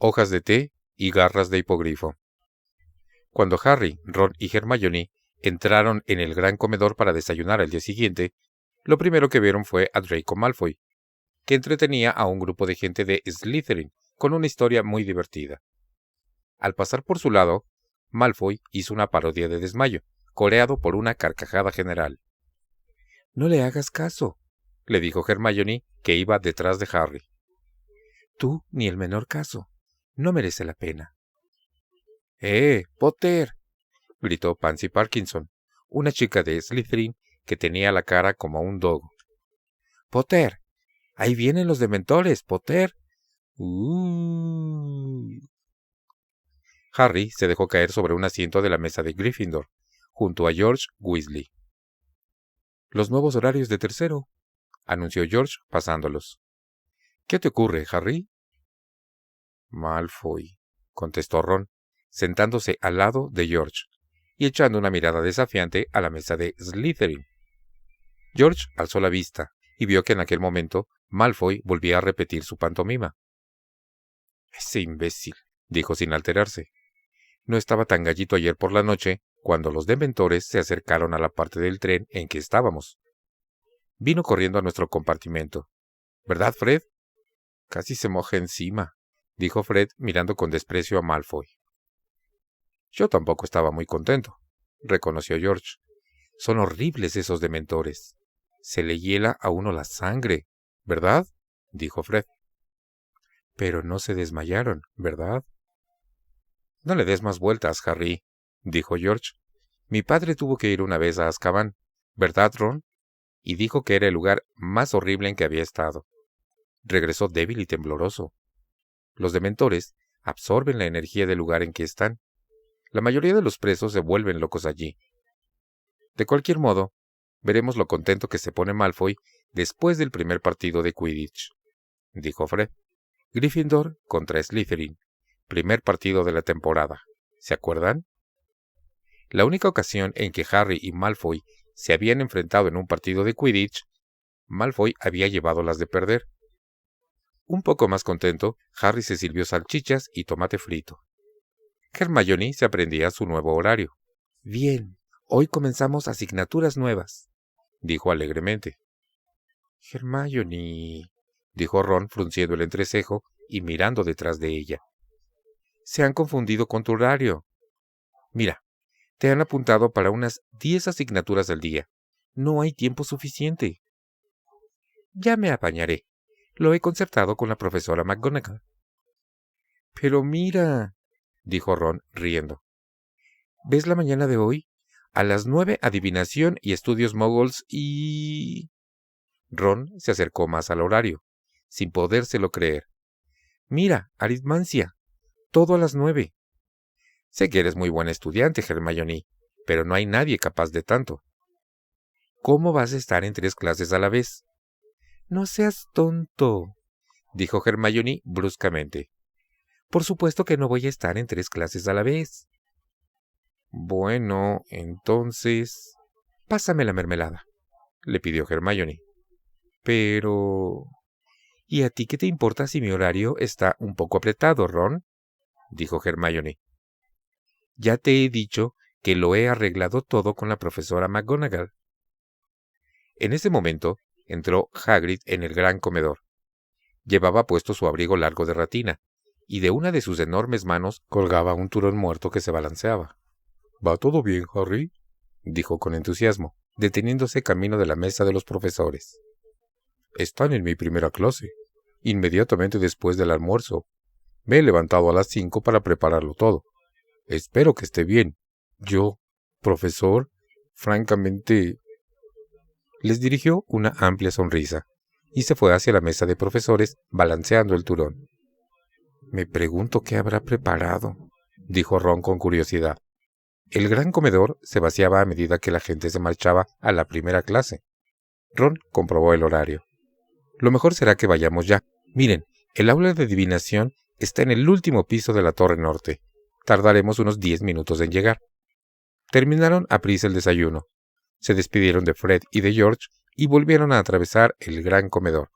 hojas de té y garras de hipogrifo. Cuando Harry, Ron y Hermione entraron en el gran comedor para desayunar al día siguiente, lo primero que vieron fue a Draco Malfoy, que entretenía a un grupo de gente de Slytherin con una historia muy divertida. Al pasar por su lado, Malfoy hizo una parodia de desmayo, coreado por una carcajada general. «No le hagas caso», le dijo Hermione, que iba detrás de Harry. «Tú ni el menor caso. No merece la pena». Potter!», gritó Pansy Parkinson, una chica de Slytherin que tenía la cara como un dogo. «Potter, ahí vienen los dementores, Potter». Harry se dejó caer sobre un asiento de la mesa de Gryffindor, junto a George Weasley. «Los nuevos horarios de tercero», anunció George pasándolos. «¿Qué te ocurre, Harry?» «Malfoy», contestó Ron, sentándose al lado de George y echando una mirada desafiante a la mesa de Slytherin. George alzó la vista y vio que en aquel momento Malfoy volvía a repetir su pantomima. «Ese imbécil», dijo sin alterarse. «No estaba tan gallito ayer por la noche cuando los dementores se acercaron a la parte del tren en que estábamos. Vino corriendo a nuestro compartimento. ¿Verdad, Fred?» «Casi se moja encima», dijo Fred mirando con desprecio a Malfoy. «Yo tampoco estaba muy contento», reconoció George. «Son horribles esos dementores. Se le hiela a uno la sangre, ¿verdad?», dijo Fred. «Pero no se desmayaron, ¿verdad?». «No le des más vueltas, Harry», dijo George. «Mi padre tuvo que ir una vez a Azkaban, ¿verdad, Ron? Y dijo que era el lugar más horrible en que había estado. Regresó débil y tembloroso. Los dementores absorben la energía del lugar en que están. La mayoría de los presos se vuelven locos allí. De cualquier modo, veremos lo contento que se pone Malfoy después del primer partido de Quidditch», dijo Fred. «Gryffindor contra Slytherin. Primer partido de la temporada. ¿Se acuerdan?». La única ocasión en que Harry y Malfoy se habían enfrentado en un partido de Quidditch, Malfoy había llevado las de perder. Un poco más contento, Harry se sirvió salchichas y tomate frito. Hermione se aprendía su nuevo horario. «Bien, hoy comenzamos asignaturas nuevas», dijo alegremente. «Hermione», dijo Ron frunciendo el entrecejo y mirando detrás de ella. «Se han confundido con tu horario. Mira, te han apuntado para unas 10 asignaturas al día. No hay tiempo suficiente». «Ya me apañaré. Lo he concertado con la profesora McGonagall». «Pero mira», dijo Ron riendo. «¿Ves la mañana de hoy? A las 9 adivinación y estudios moguls y...». Ron se acercó más al horario, sin podérselo creer. «Mira, aritmancia. Todo a las 9. Sé que eres muy buena estudiante, Hermione, pero no hay nadie capaz de tanto. ¿Cómo vas a estar en 3 clases a la vez?». «No seas tonto», dijo Hermione bruscamente. «Por supuesto que no voy a estar en 3 clases a la vez». «Bueno, entonces...». «Pásame la mermelada», le pidió Hermione. «Pero...». «¿Y a ti qué te importa si mi horario está un poco apretado, Ron?», dijo Hermione. «Ya te he dicho que lo he arreglado todo con la profesora McGonagall». En ese momento entró Hagrid en el gran comedor. Llevaba puesto su abrigo largo de ratina, y de una de sus enormes manos colgaba un turón muerto que se balanceaba. «¿Va todo bien, Harry?», dijo con entusiasmo, deteniéndose camino de la mesa de los profesores. «Están en mi primera clase, inmediatamente después del almuerzo. Me he levantado a las 5 para prepararlo todo. Espero que esté bien. Yo, profesor, francamente...». Les dirigió una amplia sonrisa y se fue hacia la mesa de profesores balanceando el turón. «Me pregunto qué habrá preparado», dijo Ron con curiosidad. El gran comedor se vaciaba a medida que la gente se marchaba a la primera clase. Ron comprobó el horario. «Lo mejor será que vayamos ya. Miren, el aula de adivinación está en el último piso de la torre norte. Tardaremos unos 10 minutos en llegar». Terminaron aprisa el desayuno. Se despidieron de Fred y de George y volvieron a atravesar el gran comedor.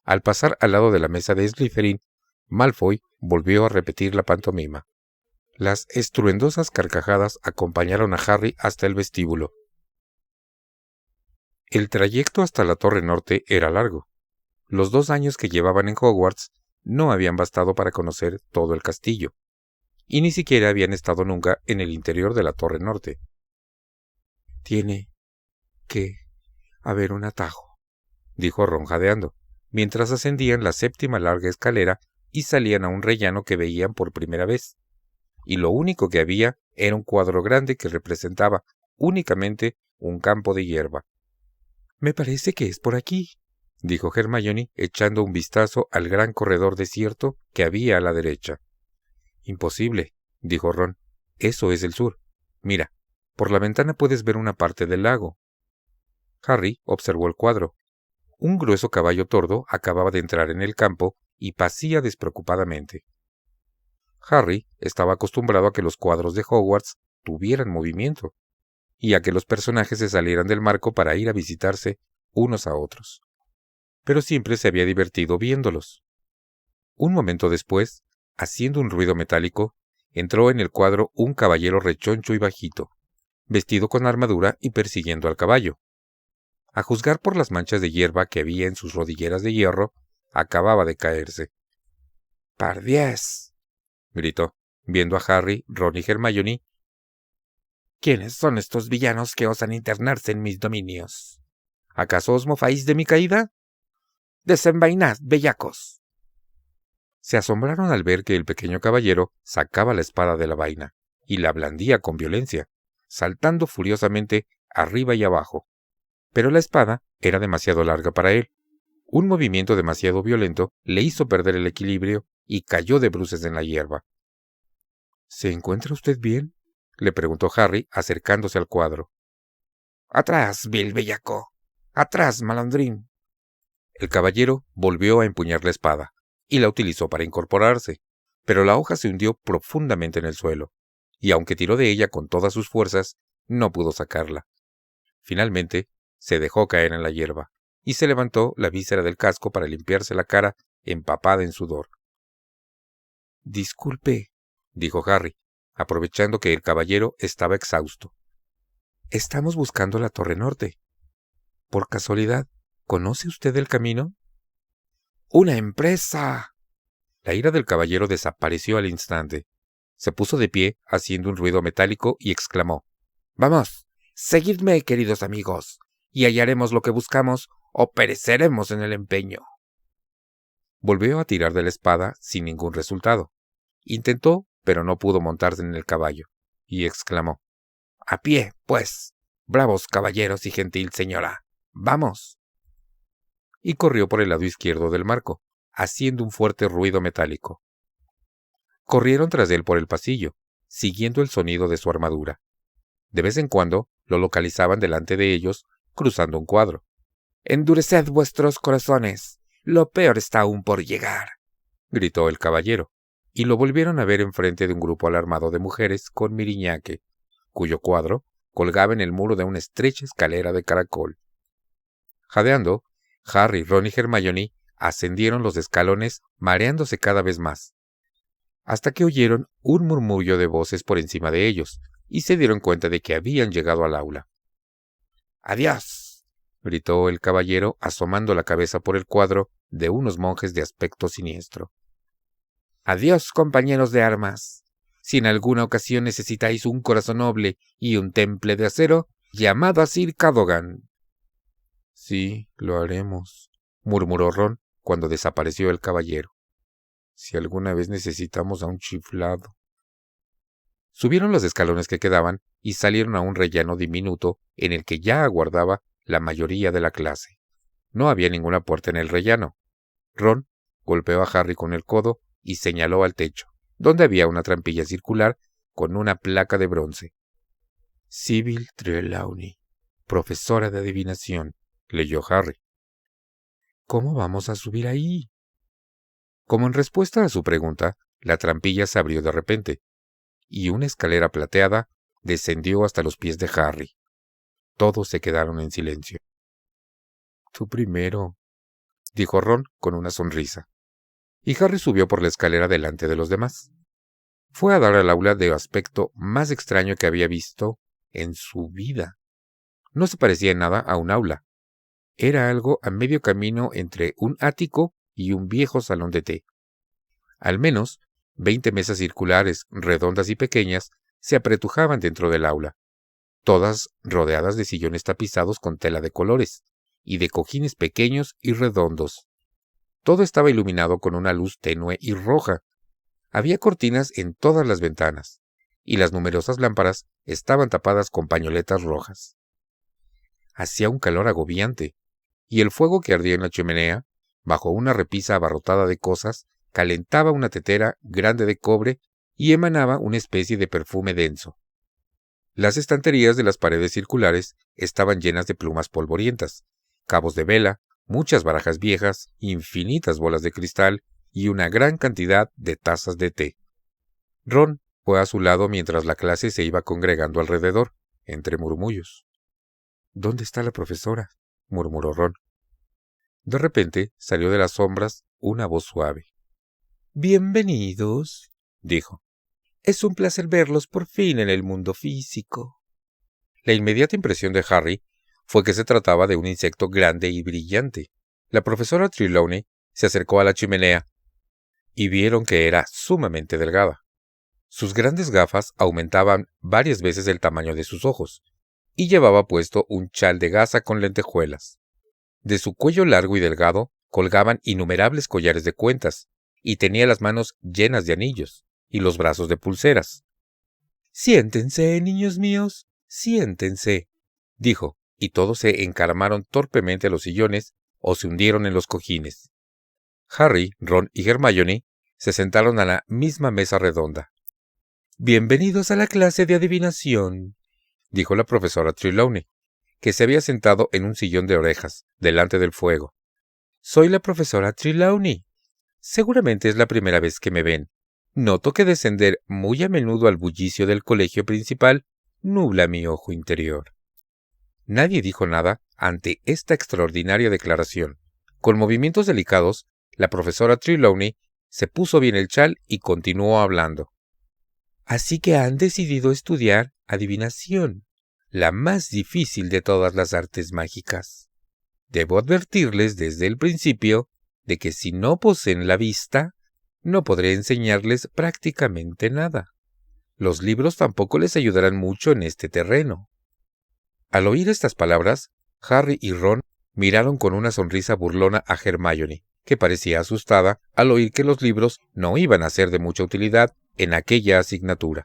Al pasar al lado de la mesa de Slytherin, Malfoy volvió a repetir la pantomima. Las estruendosas carcajadas acompañaron a Harry hasta el vestíbulo. El trayecto hasta la Torre Norte era largo. Los 2 años que llevaban en Hogwarts no habían bastado para conocer todo el castillo, y ni siquiera habían estado nunca en el interior de la Torre Norte. «Tiene que haber un atajo», dijo Ron jadeando, mientras ascendían la 7ª larga escalera y salían a un rellano que veían por primera vez. Y lo único que había era un cuadro grande que representaba únicamente un campo de hierba. «Me parece que es por aquí», dijo Hermione, echando un vistazo al gran corredor desierto que había a la derecha. «Imposible», dijo Ron. «Eso es el sur. Mira, por la ventana puedes ver una parte del lago». Harry observó el cuadro. Un grueso caballo tordo acababa de entrar en el campo y pacía despreocupadamente. Harry estaba acostumbrado a que los cuadros de Hogwarts tuvieran movimiento, y a que los personajes se salieran del marco para ir a visitarse unos a otros. Pero siempre se había divertido viéndolos. Un momento después, haciendo un ruido metálico, entró en el cuadro un caballero rechoncho y bajito, vestido con armadura y persiguiendo al caballo. A juzgar por las manchas de hierba que había en sus rodilleras de hierro, acababa de caerse. «¡Pardiez!», gritó, viendo a Harry, Ron y Hermione. «¿Quiénes son estos villanos que osan internarse en mis dominios? ¿Acaso os mofáis de mi caída? ¡Desenvainad, bellacos!». Se asombraron al ver que el pequeño caballero sacaba la espada de la vaina y la blandía con violencia, saltando furiosamente arriba y abajo. Pero la espada era demasiado larga para él. Un movimiento demasiado violento le hizo perder el equilibrio y cayó de bruces en la hierba. «¿Se encuentra usted bien?», le preguntó Harry, acercándose al cuadro. «Atrás, vil bellaco. Atrás, malandrín». El caballero volvió a empuñar la espada y la utilizó para incorporarse, pero la hoja se hundió profundamente en el suelo, y aunque tiró de ella con todas sus fuerzas, no pudo sacarla. Finalmente, se dejó caer en la hierba, y se levantó la víscera del casco para limpiarse la cara empapada en sudor. «Disculpe», dijo Harry, aprovechando que el caballero estaba exhausto. «Estamos buscando la Torre Norte. Por casualidad, ¿conoce usted el camino?». «¡Una empresa!». La ira del caballero desapareció al instante. Se puso de pie, haciendo un ruido metálico, y exclamó: «Vamos, seguidme, queridos amigos, y hallaremos lo que buscamos, o pereceremos en el empeño». Volvió a tirar de la espada sin ningún resultado. Intentó, pero no pudo montarse en el caballo, y exclamó: «A pie, pues, bravos caballeros y gentil señora, vamos». Y corrió por el lado izquierdo del marco, haciendo un fuerte ruido metálico. Corrieron tras él por el pasillo, siguiendo el sonido de su armadura. De vez en cuando lo localizaban delante de ellos, cruzando un cuadro. «Endureced vuestros corazones, lo peor está aún por llegar», gritó el caballero, y lo volvieron a ver enfrente de un grupo alarmado de mujeres con miriñaque, cuyo cuadro colgaba en el muro de una estrecha escalera de caracol. Jadeando, Harry, Ron y Hermione ascendieron los escalones, mareándose cada vez más, hasta que oyeron un murmullo de voces por encima de ellos, y se dieron cuenta de que habían llegado al aula. «¡Adiós!», gritó el caballero, asomando la cabeza por el cuadro de unos monjes de aspecto siniestro. «Adiós, compañeros de armas. Si en alguna ocasión necesitáis un corazón noble y un temple de acero, llamad a Sir Cadogan». «Sí, lo haremos», murmuró Ron cuando desapareció el caballero. «Si alguna vez necesitamos a un chiflado». Subieron los escalones que quedaban y salieron a un rellano diminuto en el que ya aguardaba la mayoría de la clase. No había ninguna puerta en el rellano. Ron golpeó a Harry con el codo y señaló al techo, donde había una trampilla circular con una placa de bronce. «Sybil Trelawney, profesora de adivinación», leyó Harry. «¿Cómo vamos a subir ahí?». Como en respuesta a su pregunta, la trampilla se abrió de repente, y una escalera plateada descendió hasta los pies de Harry. Todos se quedaron en silencio. «Tú primero», dijo Ron con una sonrisa. y Harry subió por la escalera delante de los demás. Fue a dar al aula de aspecto más extraño que había visto en su vida. No se parecía en nada a un aula. Era algo a medio camino entre un ático y un viejo salón de té. Al menos 20 mesas circulares, redondas y pequeñas, se apretujaban dentro del aula, todas rodeadas de sillones tapizados con tela de colores y de cojines pequeños y redondos. Todo estaba iluminado con una luz tenue y roja. Había cortinas en todas las ventanas, y las numerosas lámparas estaban tapadas con pañoletas rojas. Hacía un calor agobiante, y el fuego que ardía en la chimenea, bajo una repisa abarrotada de cosas, calentaba una tetera grande de cobre y emanaba una especie de perfume denso. Las estanterías de las paredes circulares estaban llenas de plumas polvorientas, cabos de vela, muchas barajas viejas, infinitas bolas de cristal y una gran cantidad de tazas de té. Ron fue a su lado mientras la clase se iba congregando alrededor, entre murmullos. —¿Dónde está la profesora? —murmuró Ron. De repente salió de las sombras una voz suave. —Bienvenidos —dijo—. Es un placer verlos por fin en el mundo físico. La inmediata impresión de Harry fue que se trataba de un insecto grande y brillante. La profesora Trelawney se acercó a la chimenea y vieron que era sumamente delgada. Sus grandes gafas aumentaban varias veces el tamaño de sus ojos, y llevaba puesto un chal de gasa con lentejuelas. De su cuello largo y delgado colgaban innumerables collares de cuentas, y tenía las manos llenas de anillos, y los brazos de pulseras. —Siéntense, niños míos, siéntense —dijo, y todos se encaramaron torpemente a los sillones o se hundieron en los cojines. Harry, Ron y Hermione se sentaron a la misma mesa redonda. —Bienvenidos a la clase de adivinación —dijo la profesora Trelawney, que se había sentado en un sillón de orejas, delante del fuego. —Soy la profesora Trelawney. Seguramente es la primera vez que me ven. Noto que descender muy a menudo al bullicio del colegio principal nubla mi ojo interior. Nadie dijo nada ante esta extraordinaria declaración. Con movimientos delicados, la profesora Trelawney se puso bien el chal y continuó hablando. —Así que han decidido estudiar adivinación, la más difícil de todas las artes mágicas. Debo advertirles desde el principio de que si no poseen la vista, no podré enseñarles prácticamente nada. Los libros tampoco les ayudarán mucho en este terreno. Al oír estas palabras, Harry y Ron miraron con una sonrisa burlona a Hermione, que parecía asustada al oír que los libros no iban a ser de mucha utilidad en aquella asignatura.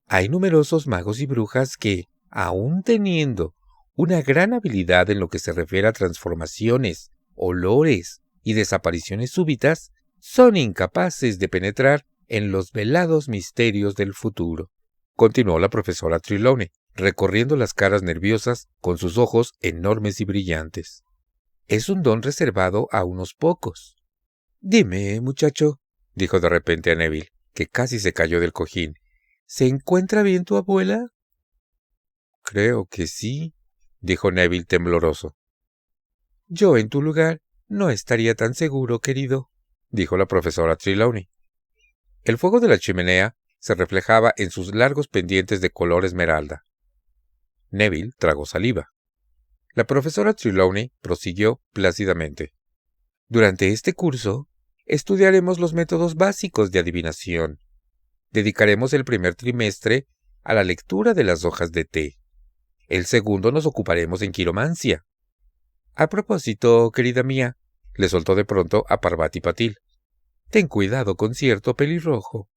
Hay numerosos magos y brujas que, aun teniendo una gran habilidad en lo que se refiere a transformaciones, olores y desapariciones súbitas, son incapaces de penetrar en los velados misterios del futuro, continuó la profesora Trelawney, recorriendo las caras nerviosas con sus ojos enormes y brillantes. Es un don reservado a unos pocos. —Dime, muchacho —dijo de repente a Neville, que casi se cayó del cojín—, ¿se encuentra bien tu abuela? —Creo que sí —dijo Neville tembloroso. —Yo en tu lugar no estaría tan seguro, querido —dijo la profesora Trelawney. El fuego de la chimenea se reflejaba en sus largos pendientes de color esmeralda. Neville tragó saliva. La profesora Trelawney prosiguió plácidamente. Durante este curso, estudiaremos los métodos básicos de adivinación. Dedicaremos el primer trimestre a la lectura de las hojas de té. El segundo nos ocuparemos en quiromancia. A propósito, querida mía, le soltó de pronto a Parvati Patil. Ten cuidado con cierto pelirrojo.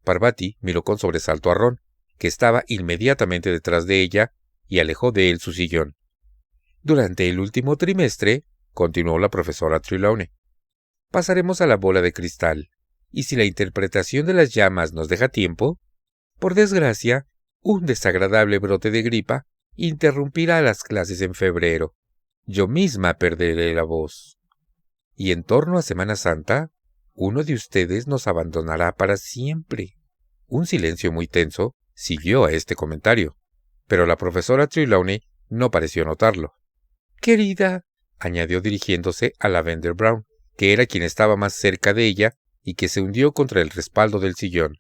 Parvati miró con sobresalto a Ron, que estaba inmediatamente detrás de ella, y alejó de él su sillón. Durante el último trimestre, continuó la profesora Trelawney, pasaremos a la bola de cristal, y si la interpretación de las llamas nos deja tiempo, por desgracia, un desagradable brote de gripa interrumpirá las clases en febrero. Yo misma perderé la voz. Y en torno a Semana Santa, uno de ustedes nos abandonará para siempre. Un silencio muy tenso siguió a este comentario, pero la profesora Trelawney no pareció notarlo. Querida, añadió dirigiéndose a Lavender Brown, que era quien estaba más cerca de ella y que se hundió contra el respaldo del sillón.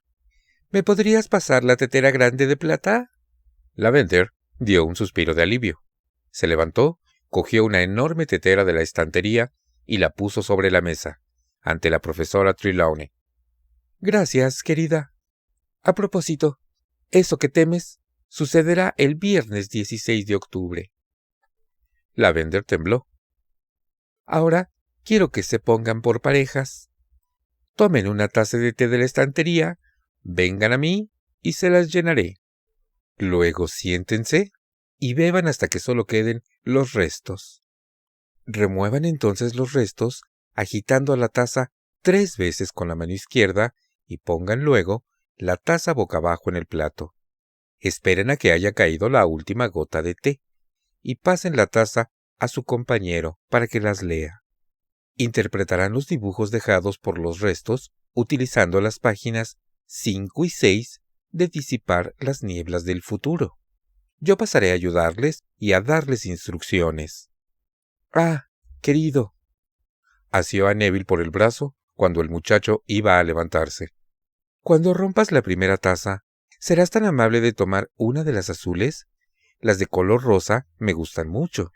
—¿Me podrías pasar la tetera grande de plata? Lavender dio un suspiro de alivio. Se levantó, cogió una enorme tetera de la estantería y la puso sobre la mesa, ante la profesora Trelawney. —Gracias, querida. A propósito, eso que temes sucederá el viernes 16 de octubre. Lavender tembló. Ahora quiero que se pongan por parejas. Tomen una taza de té de la estantería, vengan a mí y se las llenaré. Luego siéntense y beban hasta que solo queden los restos. Remuevan entonces los restos, agitando la taza 3 veces con la mano izquierda y pongan luego la taza boca abajo en el plato. Esperen a que haya caído la última gota de té y pasen la taza a su compañero para que las lea. Interpretarán los dibujos dejados por los restos utilizando las páginas 5 y 6 de Disipar las nieblas del futuro. Yo pasaré a ayudarles y a darles instrucciones. —Ah, querido —asió a Neville por el brazo cuando el muchacho iba a levantarse—, cuando rompas la primera taza, ¿serás tan amable de tomar una de las azules? Las de color rosa me gustan mucho.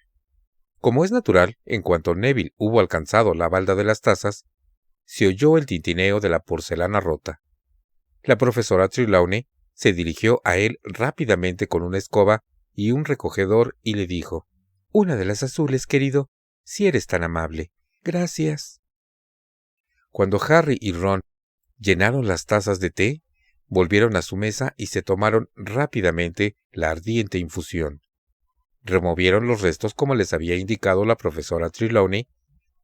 Como es natural, en cuanto Neville hubo alcanzado la balda de las tazas, se oyó el tintineo de la porcelana rota. La profesora Trelawney se dirigió a él rápidamente con una escoba y un recogedor y le dijo: —Una de las azules, querido, si eres tan amable. Gracias. Cuando Harry y Ron llenaron las tazas de té, volvieron a su mesa y se tomaron rápidamente la ardiente infusión. Removieron los restos como les había indicado la profesora Trelawney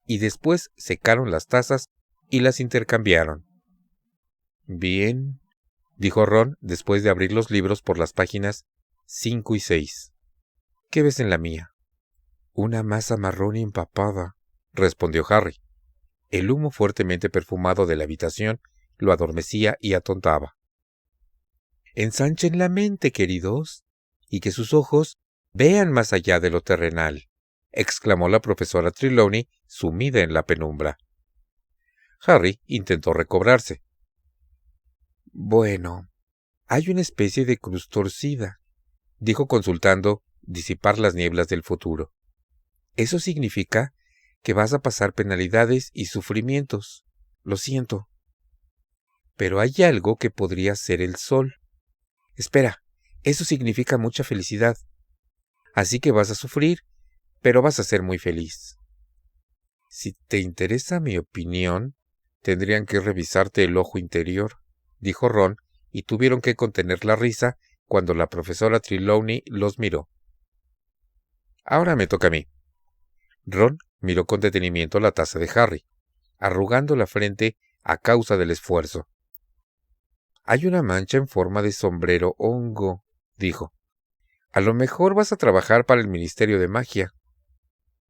y después secaron las tazas y las intercambiaron. —Bien —dijo Ron después de abrir los libros por las páginas 5 y 6. —¿Qué ves en la mía? —Una masa marrón empapada —respondió Harry. El humo fuertemente perfumado de la habitación lo adormecía y atontaba. —Ensanchen la mente, queridos, y que sus ojos vean más allá de lo terrenal —exclamó la profesora Trelawney, sumida en la penumbra. Harry intentó recobrarse. —Bueno, hay una especie de cruz torcida —dijo consultando Disipar las nieblas del futuro—. Eso significa que vas a pasar penalidades y sufrimientos. Lo siento. Pero hay algo que podría ser el sol. Espera, eso significa mucha felicidad. Así que vas a sufrir, pero vas a ser muy feliz. Si te interesa mi opinión, tendrían que revisarte el ojo interior, dijo Ron, y tuvieron que contener la risa cuando la profesora Trelawney los miró. Ahora me toca a mí. Ron miró con detenimiento la taza de Harry, arrugando la frente a causa del esfuerzo. Hay una mancha en forma de sombrero hongo, dijo. A lo mejor vas a trabajar para el Ministerio de Magia.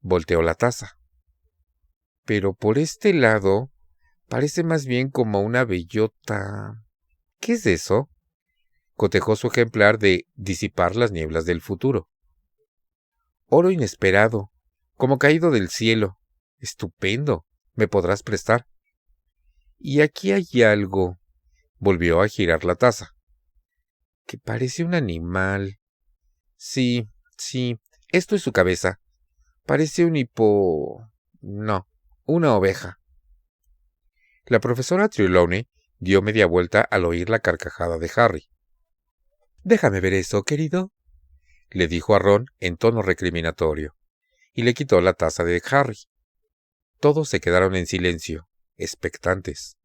Volteó la taza. Pero por este lado parece más bien como una bellota. ¿Qué es eso? Cotejó su ejemplar de Disipar las nieblas del futuro. Oro inesperado, como caído del cielo. Estupendo. ¿Me podrás prestar? Y aquí hay algo. Volvió a girar la taza. Que parece un animal. Sí, esto es su cabeza. Parece un No, una oveja. La profesora Trelawney dio media vuelta al oír la carcajada de Harry. —Déjame ver eso, querido —le dijo a Ron en tono recriminatorio, y le quitó la taza de Harry. Todos se quedaron en silencio, expectantes.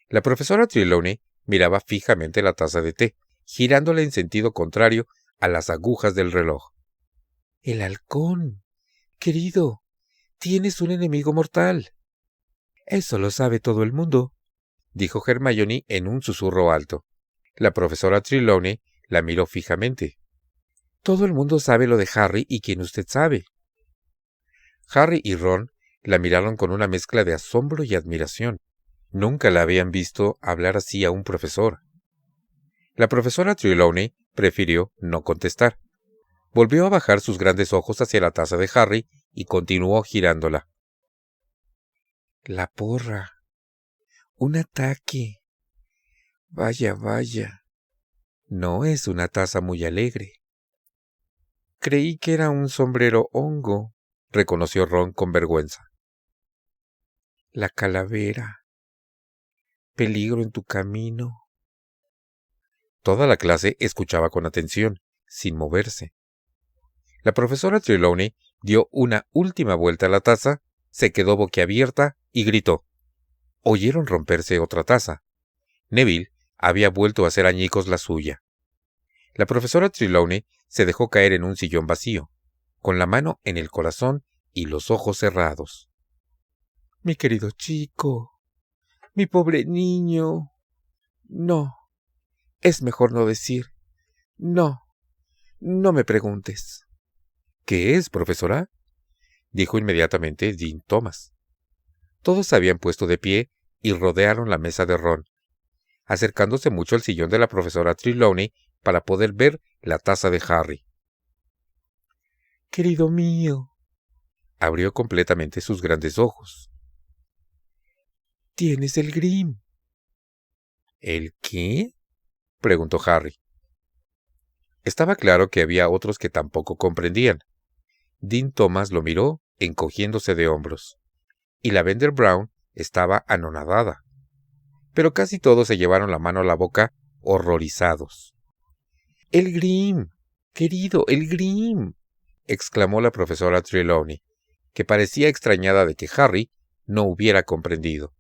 La profesora Trelawney miraba fijamente la taza de té, girándola en sentido contrario a las agujas del reloj. —¡El halcón! Querido, tienes un enemigo mortal. —Eso lo sabe todo el mundo —dijo Hermione en un susurro alto. La profesora Trelawney la miró fijamente. —Todo el mundo sabe lo de Harry y quién usted sabe. Harry y Ron la miraron con una mezcla de asombro y admiración. Nunca la habían visto hablar así a un profesor. La profesora Trelawney prefirió no contestar. Volvió a bajar sus grandes ojos hacia la taza de Harry y continuó girándola. La porra. Un ataque. Vaya, vaya. No es una taza muy alegre. Creí que era un sombrero hongo, reconoció Ron con vergüenza. La calavera. Peligro en tu camino. Toda la clase escuchaba con atención, sin moverse. La profesora Trelawney dio una última vuelta a la taza, se quedó boquiabierta y gritó. Oyeron romperse otra taza. Neville había vuelto a hacer añicos la suya. La profesora Trelawney se dejó caer en un sillón vacío, con la mano en el corazón y los ojos cerrados. Mi querido chico, mi pobre niño. No, es mejor no decir. No, no me preguntes. ¿Qué es, profesora?, dijo inmediatamente Dean Thomas. Todos se habían puesto de pie y rodearon la mesa de Ron, acercándose mucho al sillón de la profesora Trelawney para poder ver la taza de Harry. Querido mío, abrió completamente sus grandes ojos. Tienes el Grim. ¿El qué?, preguntó Harry. Estaba claro que había otros que tampoco comprendían. Dean Thomas lo miró, encogiéndose de hombros, y Lavender Brown estaba anonadada. Pero casi todos se llevaron la mano a la boca, horrorizados. ¡El Grim! ¡Querido, el Grim!, exclamó la profesora Trelawney, que parecía extrañada de que Harry no hubiera comprendido.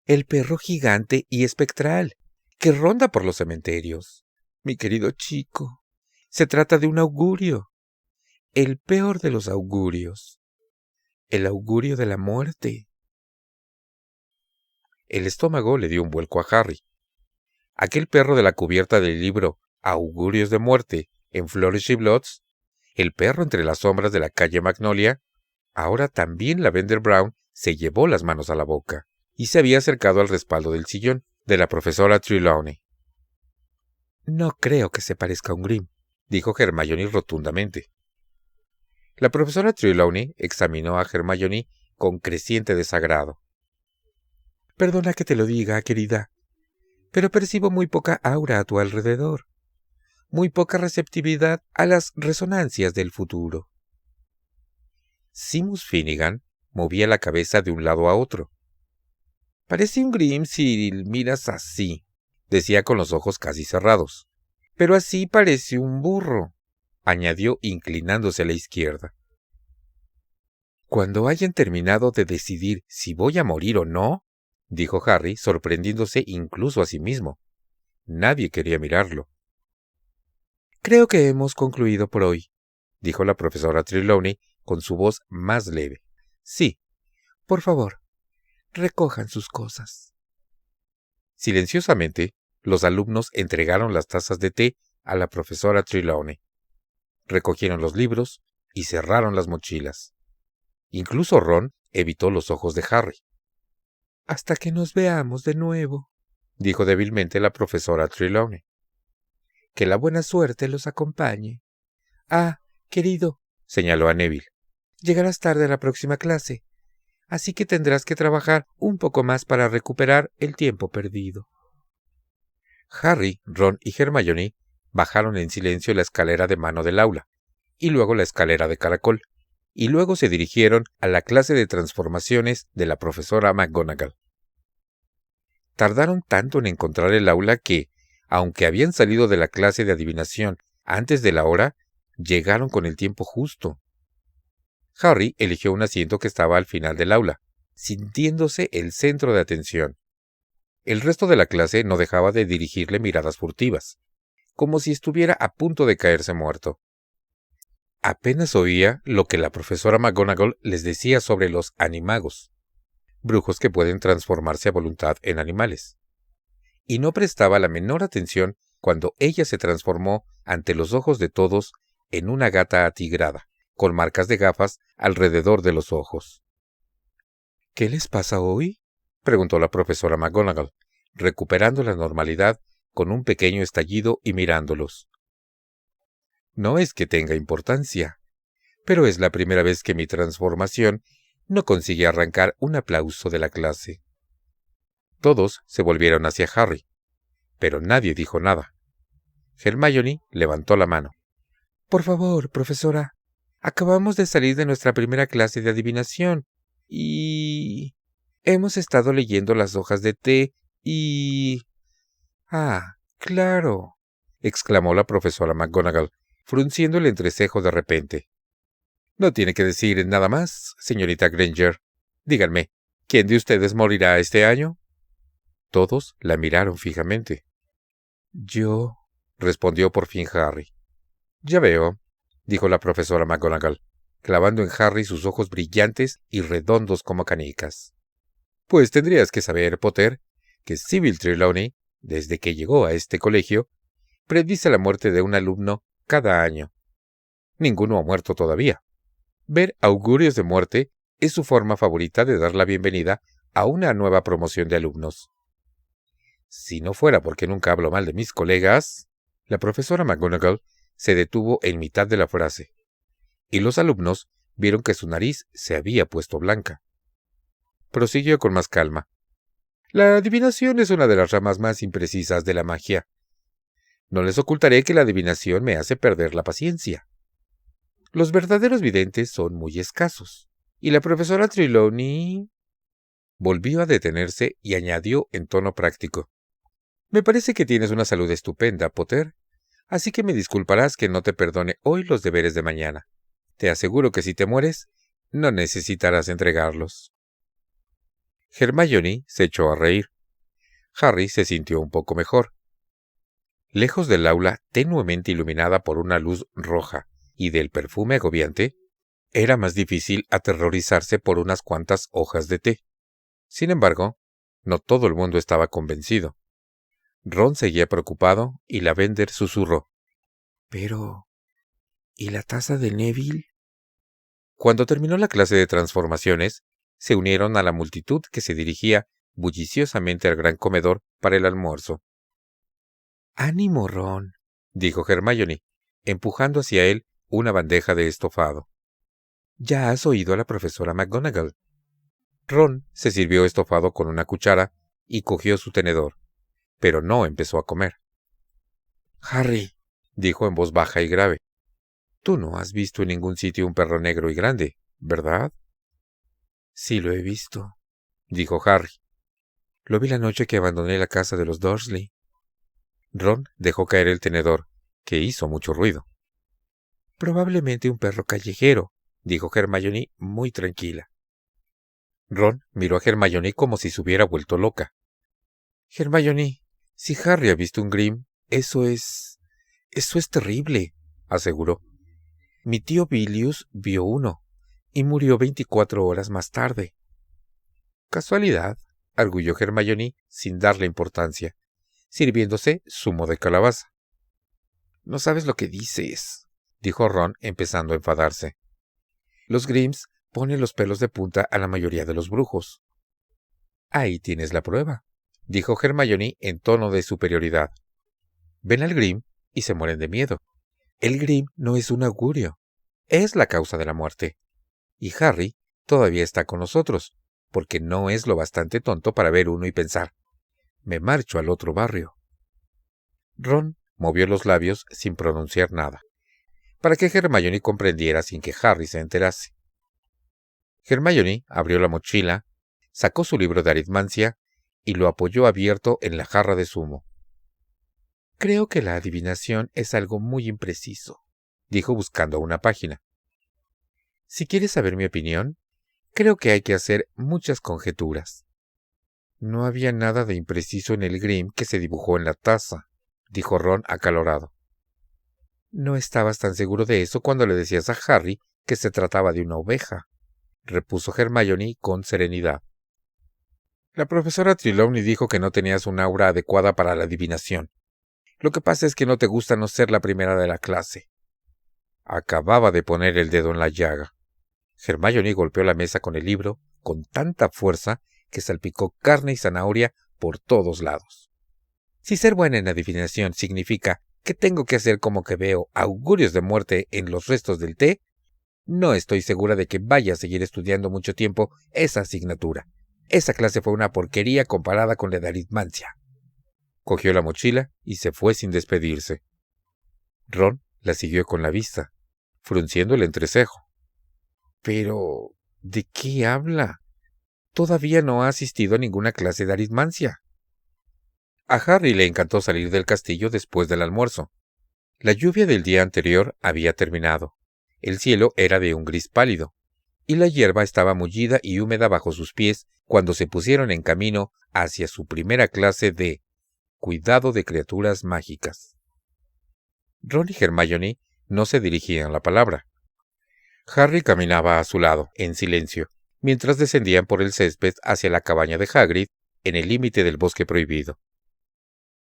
El perro gigante y espectral, que ronda por los cementerios. Mi querido chico, se trata de un augurio. El peor de los augurios. El augurio de la muerte. El estómago le dio un vuelco a Harry. Aquel perro de la cubierta del libro Augurios de muerte en Flourish y Bloods, el perro entre las sombras de la calle Magnolia, ahora también Lavender Brown se llevó las manos a la boca y se había acercado al respaldo del sillón de la profesora Trelawney. No creo que se parezca a un Grim, dijo Hermione rotundamente. La profesora Trelawney examinó a Hermione con creciente desagrado. Perdona que te lo diga, querida, pero percibo muy poca aura a tu alrededor, muy poca receptividad a las resonancias del futuro. Seamus Finnegan movía la cabeza de un lado a otro. Parece un Grim si miras así, decía con los ojos casi cerrados. Pero así parece un burro, añadió inclinándose a la izquierda. Cuando hayan terminado de decidir si voy a morir o no, dijo Harry, sorprendiéndose incluso a sí mismo. Nadie quería mirarlo. Creo que hemos concluido por hoy, dijo la profesora Trelawney con su voz más leve. Sí, por favor, recojan sus cosas. Silenciosamente, los alumnos entregaron las tazas de té a la profesora Trelawney. Recogieron los libros y cerraron las mochilas. Incluso Ron evitó los ojos de Harry. Hasta que nos veamos de nuevo, dijo débilmente la profesora Trelawney. Que la buena suerte los acompañe. Ah, querido, señaló a Neville. Llegarás tarde a la próxima clase, así que tendrás que trabajar un poco más para recuperar el tiempo perdido. Harry, Ron y Hermione bajaron en silencio la escalera de mano del aula, y luego la escalera de caracol, y luego se dirigieron a la clase de transformaciones de la profesora McGonagall. Tardaron tanto en encontrar el aula que, aunque habían salido de la clase de adivinación antes de la hora, llegaron con el tiempo justo. Harry eligió un asiento que estaba al final del aula, sintiéndose el centro de atención. El resto de la clase no dejaba de dirigirle miradas furtivas, como si estuviera a punto de caerse muerto. Apenas oía lo que la profesora McGonagall les decía sobre los animagos, brujos que pueden transformarse a voluntad en animales, y no prestaba la menor atención cuando ella se transformó ante los ojos de todos en una gata atigrada, con marcas de gafas alrededor de los ojos. ¿Qué les pasa hoy?, preguntó la profesora McGonagall, recuperando la normalidad con un pequeño estallido y mirándolos. No es que tenga importancia, pero es la primera vez que mi transformación no consiguió arrancar un aplauso de la clase. Todos se volvieron hacia Harry, pero nadie dijo nada. Hermione levantó la mano. Por favor, profesora, acabamos de salir de nuestra primera clase de adivinación y hemos estado leyendo las hojas de té y... Ah, claro, exclamó la profesora McGonagall, frunciendo el entrecejo de repente. No tiene que decir nada más, señorita Granger. Díganme, ¿quién de ustedes morirá este año? Todos la miraron fijamente. Yo, respondió por fin Harry. Ya veo, dijo la profesora McGonagall, clavando en Harry sus ojos brillantes y redondos como canicas. Pues tendrías que saber, Potter, que Sybil Trelawney, desde que llegó a este colegio, predice la muerte de un alumno cada año. Ninguno ha muerto todavía. Ver augurios de muerte es su forma favorita de dar la bienvenida a una nueva promoción de alumnos. Si no fuera porque nunca hablo mal de mis colegas... La profesora McGonagall se detuvo en mitad de la frase, y los alumnos vieron que su nariz se había puesto blanca. Prosiguió con más calma. La adivinación es una de las ramas más imprecisas de la magia. No les ocultaré que la adivinación me hace perder la paciencia. Los verdaderos videntes son muy escasos, y la profesora Trelawney... Volvió a detenerse y añadió en tono práctico. Me parece que tienes una salud estupenda, Potter, así que me disculparás que no te perdone hoy los deberes de mañana. Te aseguro que si te mueres, no necesitarás entregarlos. Hermione se echó a reír. Harry se sintió un poco mejor. Lejos del aula, tenuemente iluminada por una luz roja y del perfume agobiante, era más difícil aterrorizarse por unas cuantas hojas de té. Sin embargo, no todo el mundo estaba convencido. Ron seguía preocupado y Lavender susurró. Pero... ¿y la taza de Neville? Cuando terminó la clase de transformaciones, se unieron a la multitud que se dirigía bulliciosamente al gran comedor para el almuerzo. —¡Ánimo, Ron! —dijo Hermione, empujando hacia él una bandeja de estofado. —¿Ya has oído a la profesora McGonagall? Ron se sirvió estofado con una cuchara y cogió su tenedor, pero no empezó a comer. —Harry —dijo en voz baja y grave—, tú no has visto en ningún sitio un perro negro y grande, ¿verdad? —Sí lo he visto —dijo Harry—. Lo vi la noche que abandoné la casa de los Dursley. Ron dejó caer el tenedor, que hizo mucho ruido. —Probablemente un perro callejero —dijo Hermione muy tranquila. Ron miró a Hermione como si se hubiera vuelto loca. —Hermione, si Harry ha visto un Grim, eso es terrible —aseguró. Mi tío Bilius vio uno, y murió 24 horas más tarde. —Casualidad —arguyó Hermione sin darle importancia, sirviéndose zumo de calabaza. —No sabes lo que dices —dijo Ron, empezando a enfadarse. Los Grims ponen los pelos de punta a la mayoría de los brujos. —Ahí tienes la prueba —dijo Hermione en tono de superioridad. Ven al Grim y se mueren de miedo. El Grim no es un augurio, es la causa de la muerte. Y Harry todavía está con nosotros, porque no es lo bastante tonto para ver uno y pensar, me marcho al otro barrio. Ron movió los labios sin pronunciar nada, para que Hermione comprendiera sin que Harry se enterase. Hermione abrió la mochila, sacó su libro de aritmancia y lo apoyó abierto en la jarra de zumo. Creo que la adivinación es algo muy impreciso, dijo buscando una página. Si quieres saber mi opinión, creo que hay que hacer muchas conjeturas. No había nada de impreciso en el Grim que se dibujó en la taza, dijo Ron acalorado. No estabas tan seguro de eso cuando le decías a Harry que se trataba de una oveja, repuso Hermione con serenidad. La profesora Trelawney dijo que no tenías una aura adecuada para la adivinación. Lo que pasa es que no te gusta no ser la primera de la clase. Acababa de poner el dedo en la llaga. Hermione golpeó la mesa con el libro con tanta fuerza que salpicó carne y zanahoria por todos lados. Si ser buena en adivinación significa que tengo que hacer como que veo augurios de muerte en los restos del té, No estoy segura de que vaya a seguir estudiando mucho tiempo esa asignatura. Esa clase fue una porquería comparada con la de aritmancia. Cogió la mochila y se fue sin despedirse. Ron la siguió con la vista, frunciendo el entrecejo. Pero, ¿de qué habla? Todavía no ha asistido a ninguna clase de aritmancia. A Harry le encantó salir del castillo después del almuerzo. La lluvia del día anterior había terminado. El cielo era de un gris pálido, y la hierba estaba mullida y húmeda bajo sus pies cuando se pusieron en camino hacia su primera clase de cuidado de criaturas mágicas. Ron y Hermione no se dirigían la palabra. Harry caminaba a su lado, en silencio, mientras descendían por el césped hacia la cabaña de Hagrid, en el límite del bosque prohibido.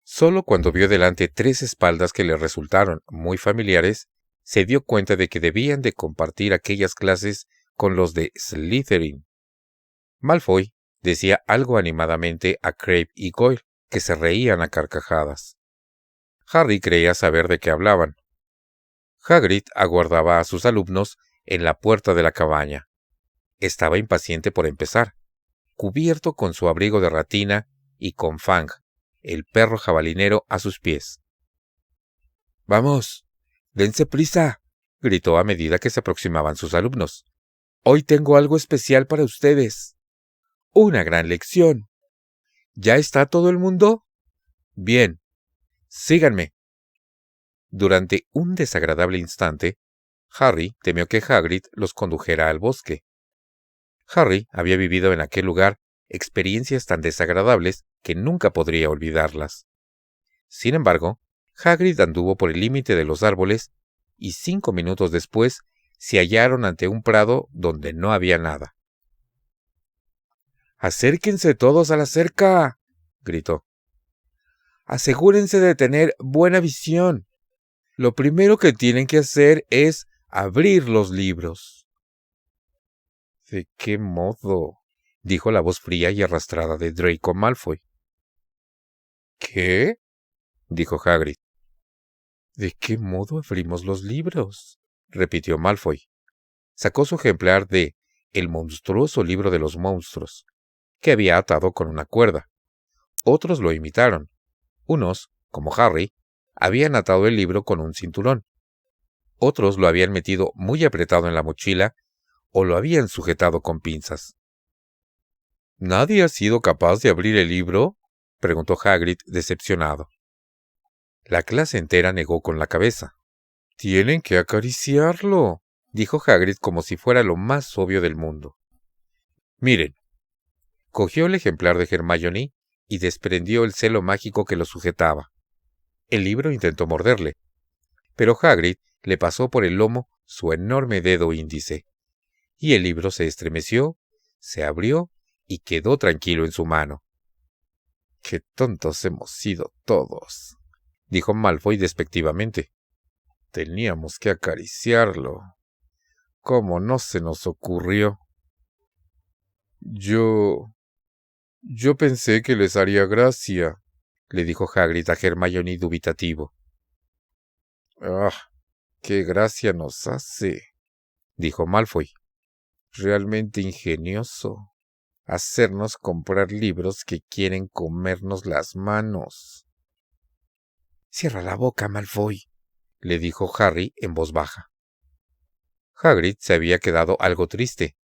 Solo cuando vio delante 3 espaldas que le resultaron muy familiares, se dio cuenta de que debían de compartir aquellas clases con los de Slytherin. Malfoy decía algo animadamente a Crabbe y Goyle, que se reían a carcajadas. Harry creía saber de qué hablaban. Hagrid aguardaba a sus alumnos en la puerta de la cabaña. Estaba impaciente por empezar, cubierto con su abrigo de ratina y con Fang, el perro jabalinero, a sus pies. —¡Vamos! ¡Dense prisa! —gritó a medida que se aproximaban sus alumnos. —Hoy tengo algo especial para ustedes. Una gran lección. ¿Ya está todo el mundo? Bien. Síganme. Durante un desagradable instante, Harry temió que Hagrid los condujera al bosque. Harry había vivido en aquel lugar experiencias tan desagradables que nunca podría olvidarlas. Sin embargo, Hagrid anduvo por el límite de los árboles y 5 minutos después se hallaron ante un prado donde no había nada. —¡Acérquense todos a la cerca! —gritó. —Asegúrense de tener buena visión. Lo primero que tienen que hacer es abrir los libros. —¿De qué modo? —dijo la voz fría y arrastrada de Draco Malfoy. —¿Qué? —dijo Hagrid. —¿De qué modo abrimos los libros? —repitió Malfoy. Sacó su ejemplar de El monstruoso libro de los monstruos, que había atado con una cuerda. Otros lo imitaron. Unos, como Harry, habían atado el libro con un cinturón. Otros lo habían metido muy apretado en la mochila o lo habían sujetado con pinzas. —¿Nadie ha sido capaz de abrir el libro? —preguntó Hagrid, decepcionado. La clase entera negó con la cabeza. —Tienen que acariciarlo —dijo Hagrid como si fuera lo más obvio del mundo. —Miren. Cogió el ejemplar de Hermione y desprendió el celo mágico que lo sujetaba. El libro intentó morderle, pero Hagrid le pasó por el lomo su enorme dedo índice, y el libro se estremeció, se abrió y quedó tranquilo en su mano. —¡Qué tontos hemos sido todos! —dijo Malfoy despectivamente. —Teníamos que acariciarlo. ¿Cómo no se nos ocurrió? Yo pensé que les haría gracia —le dijo Hagrid a Hermione dubitativo. —¡Ah! ¡Qué gracia nos hace! —dijo Malfoy. —Realmente ingenioso. Hacernos comprar libros que quieren comernos las manos. —Cierra la boca, Malfoy —le dijo Harry en voz baja. Hagrid se había quedado algo triste,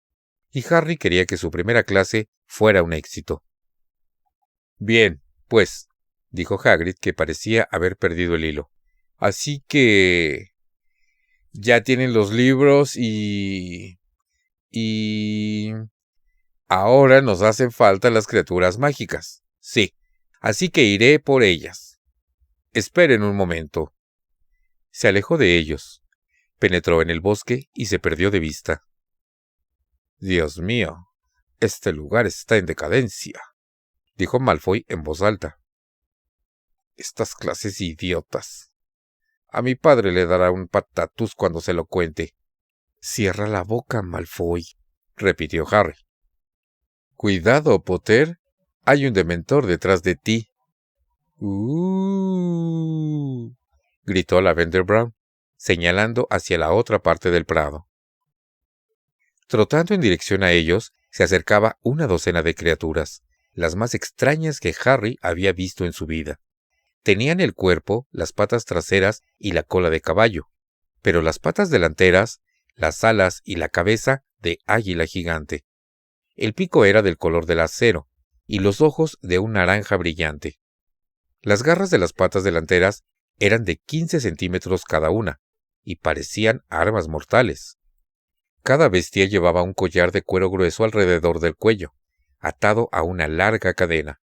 y Harry quería que su primera clase fuera un éxito. —Bien, pues —dijo Hagrid, que parecía haber perdido el hilo—, así que ya tienen los libros y ahora nos hacen falta las criaturas mágicas. Sí, así que iré por ellas. Esperen un momento. Se alejó de ellos, penetró en el bosque y se perdió de vista. —Dios mío, este lugar está en decadencia —dijo Malfoy en voz alta. —Estas clases idiotas. A mi padre le dará un patatús cuando se lo cuente. —Cierra la boca, Malfoy —repitió Harry. —Cuidado, Potter. Hay un dementor detrás de ti. Gritó Lavender Brown, señalando hacia la otra parte del prado. Trotando en dirección a ellos, se acercaba una docena de criaturas, las más extrañas que Harry había visto en su vida. Tenían el cuerpo, las patas traseras y la cola de caballo, pero las patas delanteras, las alas y la cabeza de águila gigante. El pico era del color del acero, y los ojos de un naranja brillante. Las garras de las patas delanteras eran de 15 centímetros cada una, y parecían armas mortales. Cada bestia llevaba un collar de cuero grueso alrededor del cuello, atado a una larga cadena.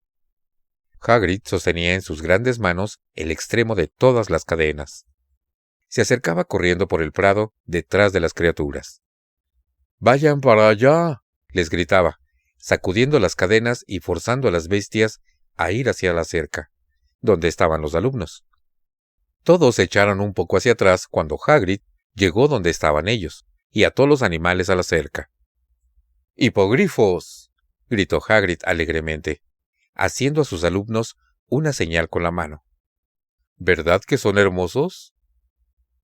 Hagrid sostenía en sus grandes manos el extremo de todas las cadenas. Se acercaba corriendo por el prado detrás de las criaturas. «¡Vayan para allá!», les gritaba, sacudiendo las cadenas y forzando a las bestias a ir hacia la cerca, donde estaban los alumnos. Todos se echaron un poco hacia atrás cuando Hagrid llegó donde estaban ellos, y ató los animales a la cerca. «¡Hipogrifos!», gritó Hagrid alegremente, haciendo a sus alumnos una señal con la mano. «¿Verdad que son hermosos?».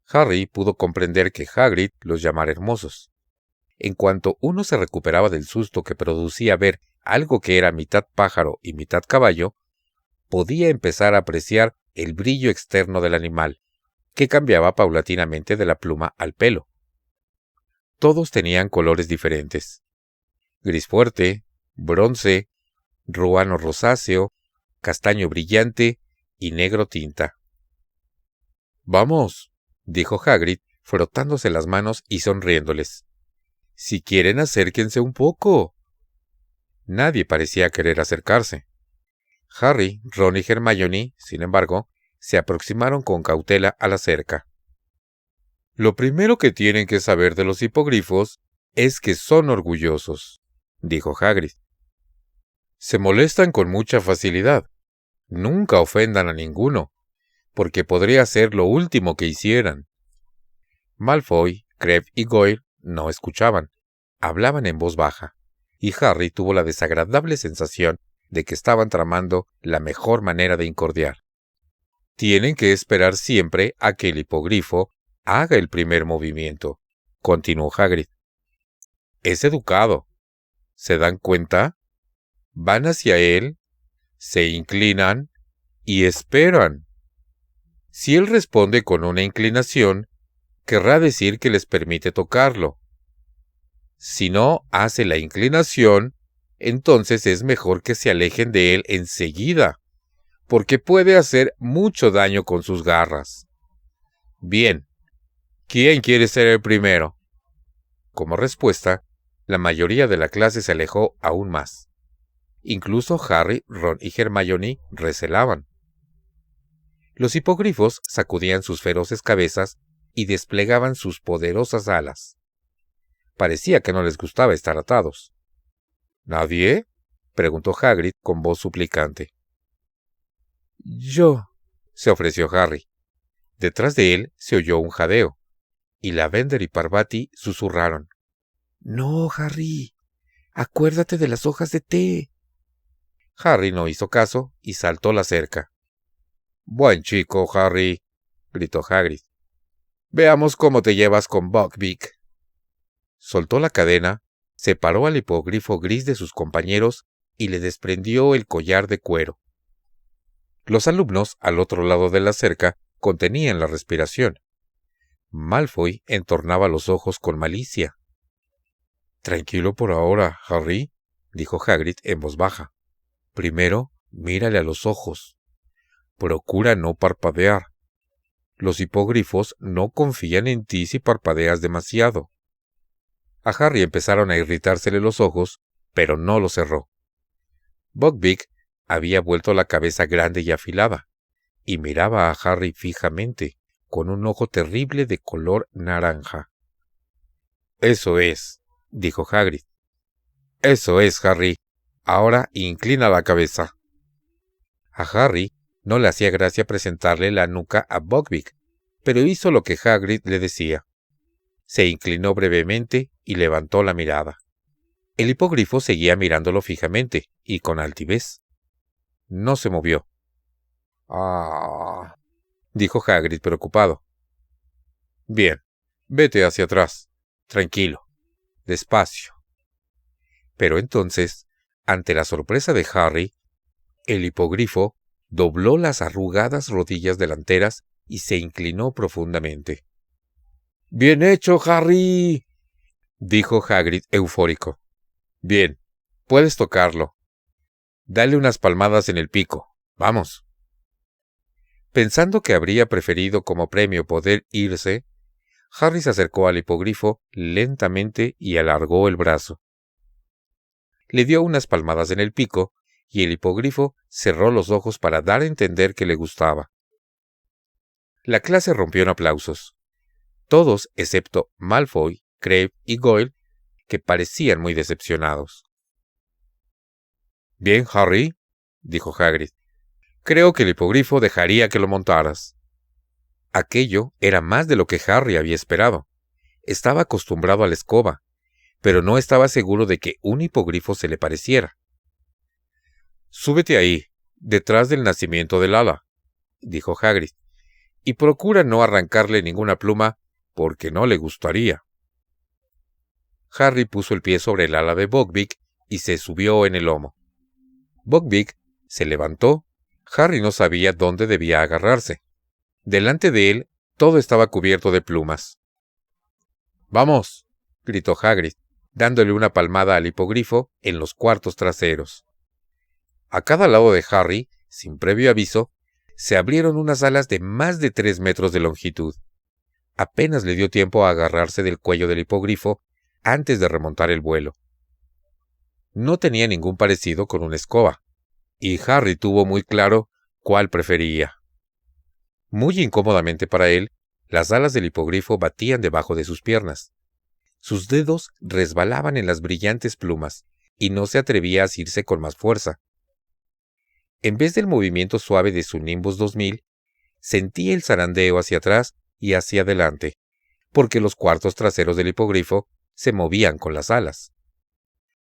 Harry pudo comprender que Hagrid los llamara hermosos. En cuanto uno se recuperaba del susto que producía ver algo que era mitad pájaro y mitad caballo, podía empezar a apreciar el brillo externo del animal, que cambiaba paulatinamente de la pluma al pelo. Todos tenían colores diferentes: gris fuerte, bronce, ruano rosáceo, castaño brillante y negro tinta. «Vamos», dijo Hagrid, frotándose las manos y sonriéndoles. «Si quieren, acérquense un poco». Nadie parecía querer acercarse. Harry, Ron y Hermione, sin embargo, se aproximaron con cautela a la cerca. «Lo primero que tienen que saber de los hipogrifos es que son orgullosos», dijo Hagrid. «Se molestan con mucha facilidad. Nunca ofendan a ninguno, porque podría ser lo último que hicieran». Malfoy, Crabbe y Goyle no escuchaban, hablaban en voz baja, y Harry tuvo la desagradable sensación de que estaban tramando la mejor manera de incordiar. «Tienen que esperar siempre a que el hipogrifo haga el primer movimiento», continuó Hagrid. «Es educado. ¿Se dan cuenta? Van hacia él, se inclinan y esperan. Si él responde con una inclinación, querrá decir que les permite tocarlo. Si no hace la inclinación, entonces es mejor que se alejen de él enseguida, porque puede hacer mucho daño con sus garras. Bien, ¿quién quiere ser el primero?». Como respuesta, la mayoría de la clase se alejó aún más. Incluso Harry, Ron y Hermione recelaban. Los hipogrifos sacudían sus feroces cabezas y desplegaban sus poderosas alas. Parecía que no les gustaba estar atados. «¿Nadie?», preguntó Hagrid con voz suplicante. «Yo», se ofreció Harry. Detrás de él se oyó un jadeo, y Lavender y Parvati susurraron: «No, Harry, acuérdate de las hojas de té». Harry no hizo caso y saltó la cerca. «Buen chico, Harry», gritó Hagrid. «Veamos cómo te llevas con Buckbeak». Soltó la cadena, separó al hipogrifo gris de sus compañeros y le desprendió el collar de cuero. Los alumnos, al otro lado de la cerca, contenían la respiración. Malfoy entornaba los ojos con malicia. «Tranquilo por ahora, Harry», dijo Hagrid en voz baja. «Primero, mírale a los ojos. Procura no parpadear. Los hipogrifos no confían en ti si parpadeas demasiado». A Harry empezaron a irritársele los ojos, pero no los cerró. Buckbeak había vuelto la cabeza grande y afilada, y miraba a Harry fijamente, con un ojo terrible de color naranja. «Eso es», dijo Hagrid. «Eso es, Harry. Ahora inclina la cabeza». A Harry no le hacía gracia presentarle la nuca a Buckbeak, pero hizo lo que Hagrid le decía. Se inclinó brevemente y levantó la mirada. El hipogrifo seguía mirándolo fijamente y con altivez. No se movió. «Ah», dijo Hagrid preocupado. «Bien, vete hacia atrás. Tranquilo. despacio. Pero entonces, ante la sorpresa de Harry, el hipogrifo dobló las arrugadas rodillas delanteras y se inclinó profundamente. «¡Bien hecho, Harry!», dijo Hagrid eufórico. «Bien, puedes tocarlo. Dale unas palmadas en el pico. Vamos». Pensando que habría preferido como premio poder irse, Harry se acercó al hipogrifo lentamente y alargó el brazo. Le dio unas palmadas en el pico y el hipogrifo cerró los ojos para dar a entender que le gustaba. La clase rompió en aplausos. Todos excepto Malfoy, Crabbe y Goyle, que parecían muy decepcionados. «Bien, Harry», dijo Hagrid. «Creo que el hipogrifo dejaría que lo montaras». Aquello era más de lo que Harry había esperado. Estaba acostumbrado a la escoba, pero no estaba seguro de que un hipogrifo se le pareciera. «Súbete ahí, detrás del nacimiento del ala», dijo Hagrid, «y procura no arrancarle ninguna pluma, porque no le gustaría». Harry puso el pie sobre el ala de Buckbeak y se subió en el lomo. Buckbeak se levantó. Harry no sabía dónde debía agarrarse. Delante de él todo estaba cubierto de plumas. «¡Vamos!», gritó Hagrid, dándole una palmada al hipogrifo en los cuartos traseros. A cada lado de Harry, sin previo aviso, se abrieron unas alas de más de 3 metros de longitud. Apenas le dio tiempo a agarrarse del cuello del hipogrifo antes de remontar el vuelo. No tenía ningún parecido con una escoba, y Harry tuvo muy claro cuál prefería. Muy incómodamente para él, las alas del hipogrifo batían debajo de sus piernas. Sus dedos resbalaban en las brillantes plumas, y no se atrevía a asirse con más fuerza. En vez del movimiento suave de su Nimbus 2000, sentía el zarandeo hacia atrás y hacia adelante, porque los cuartos traseros del hipogrifo se movían con las alas.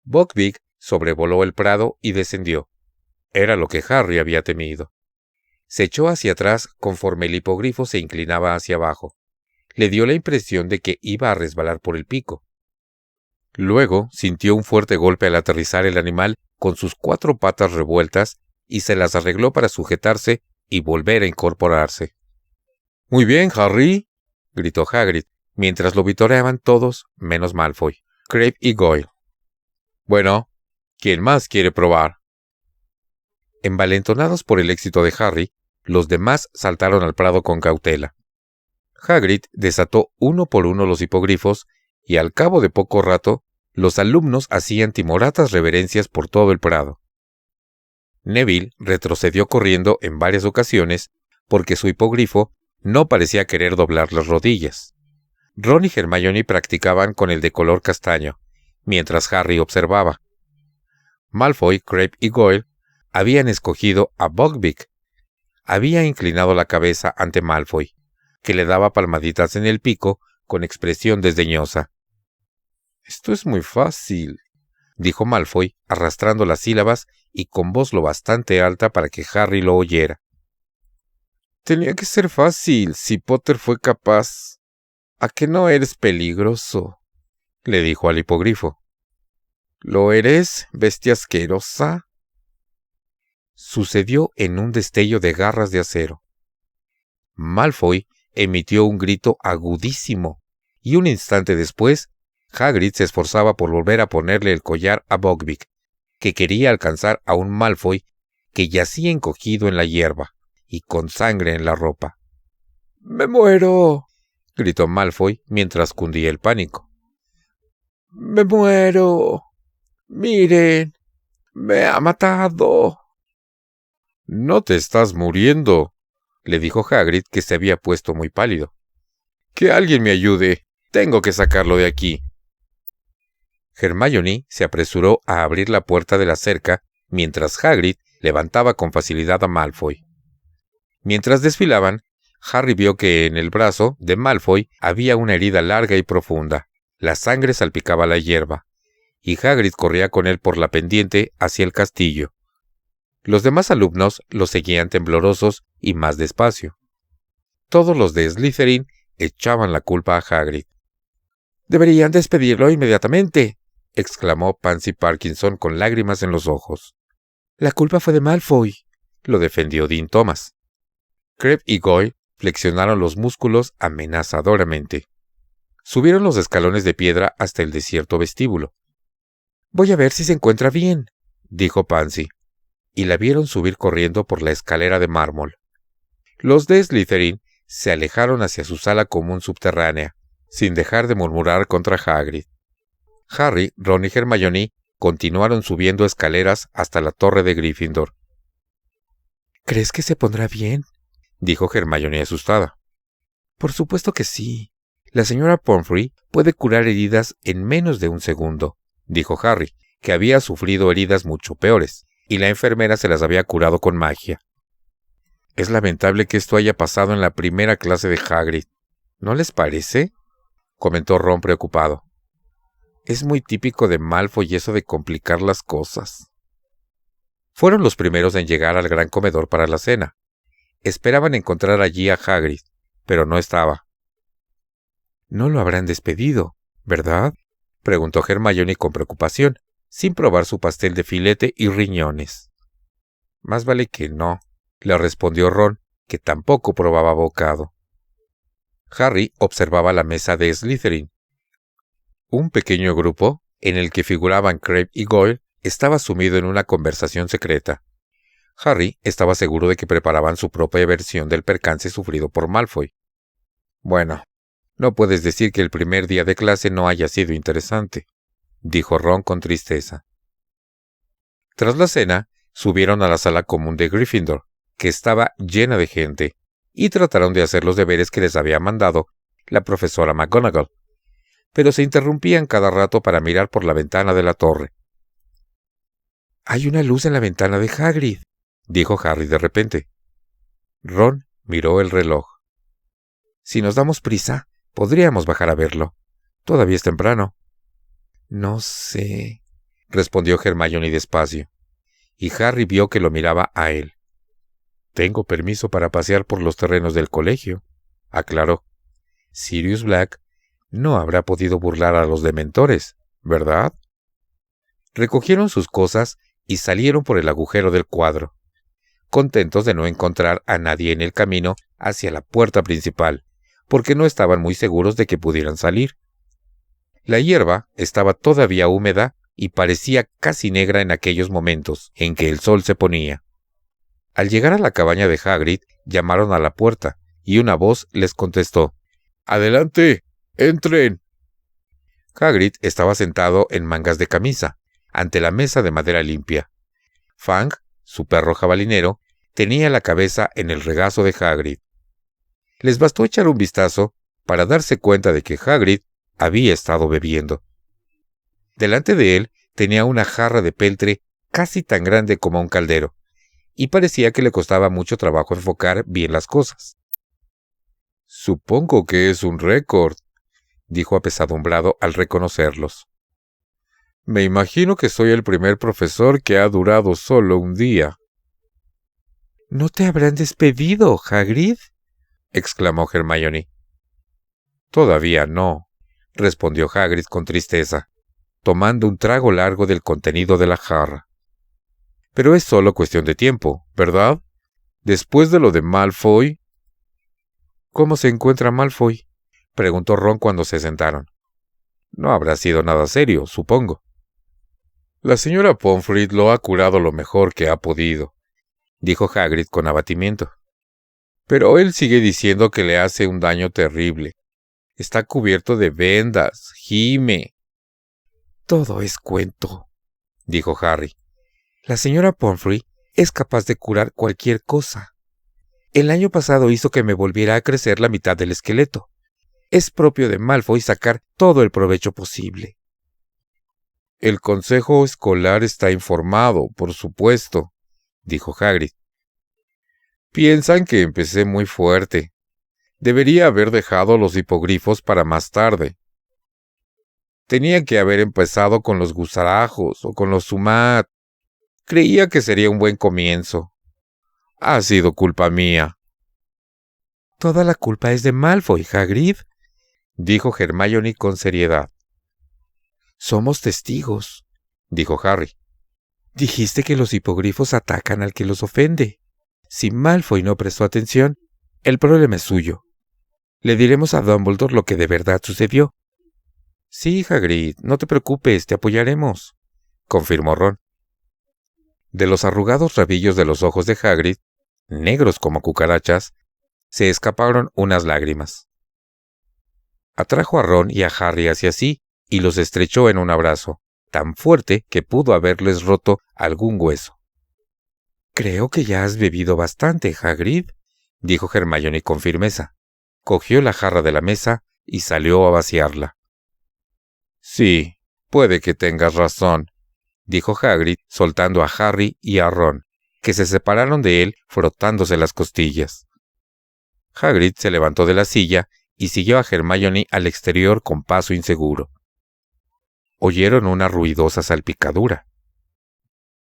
Buckbeak sobrevoló el prado y descendió. Era lo que Harry había temido. Se echó hacia atrás conforme el hipogrifo se inclinaba hacia abajo. Le dio la impresión de que iba a resbalar por el pico. Luego sintió un fuerte golpe al aterrizar el animal con sus 4 patas revueltas y se las arregló para sujetarse y volver a incorporarse. «¡Muy bien, Harry!», gritó Hagrid, mientras lo vitoreaban todos menos Malfoy, Crabbe y Goyle. «Bueno, ¿quién más quiere probar?». Envalentonados por el éxito de Harry, los demás saltaron al prado con cautela. Hagrid desató uno por uno los hipogrifos y al cabo de poco rato los alumnos hacían timoratas reverencias por todo el prado. Neville retrocedió corriendo en varias ocasiones porque su hipogrifo no parecía querer doblar las rodillas. Ron y Hermione practicaban con el de color castaño, mientras Harry observaba. Malfoy, Crabbe y Goyle habían escogido a Buckbeak. Había inclinado la cabeza ante Malfoy, que le daba palmaditas en el pico con expresión desdeñosa. «Esto es muy fácil», dijo Malfoy, arrastrando las sílabas y con voz lo bastante alta para que Harry lo oyera. «Tenía que ser fácil si Potter fue capaz. ¿A que no eres peligroso?», le dijo al hipogrifo. «¿Lo eres, bestia asquerosa?». Sucedió en un destello de garras de acero. Malfoy emitió un grito agudísimo, y un instante después, Hagrid se esforzaba por volver a ponerle el collar a Buckbeak, que quería alcanzar a un Malfoy que yacía encogido en la hierba y con sangre en la ropa. «¡Me muero!», gritó Malfoy mientras cundía el pánico. «¡Me muero! ¡Miren! ¡Me ha matado!». «No te estás muriendo», le dijo Hagrid, que se había puesto muy pálido. «Que alguien me ayude. Tengo que sacarlo de aquí». Hermione se apresuró a abrir la puerta de la cerca mientras Hagrid levantaba con facilidad a Malfoy. Mientras desfilaban, Harry vio que en el brazo de Malfoy había una herida larga y profunda. La sangre salpicaba la hierba, y Hagrid corría con él por la pendiente hacia el castillo. Los demás alumnos lo seguían temblorosos y más despacio. Todos los de Slytherin echaban la culpa a Hagrid. Deberían despedirlo inmediatamente, exclamó Pansy Parkinson con lágrimas en los ojos. La culpa fue de Malfoy, lo defendió Dean Thomas. Crabbe y Goyle flexionaron los músculos amenazadoramente. Subieron los escalones de piedra hasta el desierto vestíbulo. «Voy a ver si se encuentra bien», dijo Pansy, y la vieron subir corriendo por la escalera de mármol. Los de Slytherin se alejaron hacia su sala común subterránea, sin dejar de murmurar contra Hagrid. Harry, Ron y Hermione continuaron subiendo escaleras hasta la torre de Gryffindor. «¿Crees que se pondrá bien?», dijo Hermione asustada. «Por supuesto que sí. La señora Pomfrey puede curar heridas en menos de un segundo», dijo Harry, que había sufrido heridas mucho peores, y la enfermera se las había curado con magia. «Es lamentable que esto haya pasado en la primera clase de Hagrid. ¿No les parece?», comentó Ron preocupado. «Es muy típico de Malfoy eso de complicar las cosas». Fueron los primeros en llegar al gran comedor para la cena. Esperaban encontrar allí a Hagrid, pero no estaba. «No lo habrán despedido, ¿verdad?», preguntó Hermione con preocupación, sin probar su pastel de filete y riñones. «Más vale que no», le respondió Ron, que tampoco probaba bocado. Harry observaba la mesa de Slytherin. Un pequeño grupo, en el que figuraban Crabbe y Goyle, estaba sumido en una conversación secreta. Harry estaba seguro de que preparaban su propia versión del percance sufrido por Malfoy. «Bueno, no puedes decir que el primer día de clase no haya sido interesante», dijo Ron con tristeza. Tras la cena, subieron a la sala común de Gryffindor, que estaba llena de gente, y trataron de hacer los deberes que les había mandado la profesora McGonagall, pero se interrumpían cada rato para mirar por la ventana de la torre. «Hay una luz en la ventana de Hagrid», dijo Harry de repente. Ron miró el reloj. «Si nos damos prisa, podríamos bajar a verlo. Todavía es temprano». «No sé», respondió Hermione despacio, y Harry vio que lo miraba a él. «Tengo permiso para pasear por los terrenos del colegio», aclaró. «Sirius Black no habrá podido burlar a los dementores, ¿verdad?». Recogieron sus cosas y salieron por el agujero del cuadro, contentos de no encontrar a nadie en el camino hacia la puerta principal, porque no estaban muy seguros de que pudieran salir. La hierba estaba todavía húmeda y parecía casi negra en aquellos momentos en que el sol se ponía. Al llegar a la cabaña de Hagrid, llamaron a la puerta, y una voz les contestó: «¡Adelante! ¡Entren!». Hagrid estaba sentado en mangas de camisa, ante la mesa de madera limpia. Fang, su perro jabalinero, tenía la cabeza en el regazo de Hagrid. Les bastó echar un vistazo para darse cuenta de que Hagrid había estado bebiendo. Delante de él tenía una jarra de peltre casi tan grande como un caldero, y parecía que le costaba mucho trabajo enfocar bien las cosas. «Supongo que es un récord», dijo apesadumbrado al reconocerlos. «Me imagino que soy el primer profesor que ha durado solo un día». «¿No te habrán despedido, Hagrid?», exclamó Hermione. «Todavía no», respondió Hagrid con tristeza, tomando un trago largo del contenido de la jarra. «Pero es solo cuestión de tiempo, ¿verdad? Después de lo de Malfoy». «¿Cómo se encuentra Malfoy?», preguntó Ron cuando se sentaron. «No habrá sido nada serio, supongo». «La señora Pomfrey lo ha curado lo mejor que ha podido», dijo Hagrid con abatimiento. «Pero él sigue diciendo que le hace un daño terrible. Está cubierto de vendas, gime». «Todo es cuento», dijo Harry. «La señora Pomfrey es capaz de curar cualquier cosa. El año pasado hizo que me volviera a crecer la mitad del esqueleto. Es propio de Malfoy sacar todo el provecho posible». «El consejo escolar está informado, por supuesto», dijo Hagrid. «Piensan que empecé muy fuerte. Debería haber dejado los hipogrifos para más tarde. Tenía que haber empezado con los gusarajos o con los sumat. Creía que sería un buen comienzo. Ha sido culpa mía». «Toda la culpa es de Malfoy, Hagrid», dijo Hermione con seriedad. Somos testigos, dijo Harry. Dijiste que los hipogrifos atacan al que los ofende. Si Malfoy no prestó atención, el problema es suyo. Le diremos a Dumbledore lo que de verdad sucedió. Sí, Hagrid, no te preocupes, te apoyaremos, confirmó Ron. De los arrugados rabillos de los ojos de Hagrid, negros como cucarachas, se escaparon unas lágrimas. Atrajo a Ron y a Harry hacia sí y los estrechó en un abrazo, tan fuerte que pudo haberles roto algún hueso. «Creo que ya has bebido bastante, Hagrid», dijo Hermione con firmeza. Cogió la jarra de la mesa y salió a vaciarla. «Sí, puede que tengas razón», dijo Hagrid soltando a Harry y a Ron, que se separaron de él frotándose las costillas. Hagrid se levantó de la silla y siguió a Hermione al exterior con paso inseguro. Oyeron una ruidosa salpicadura.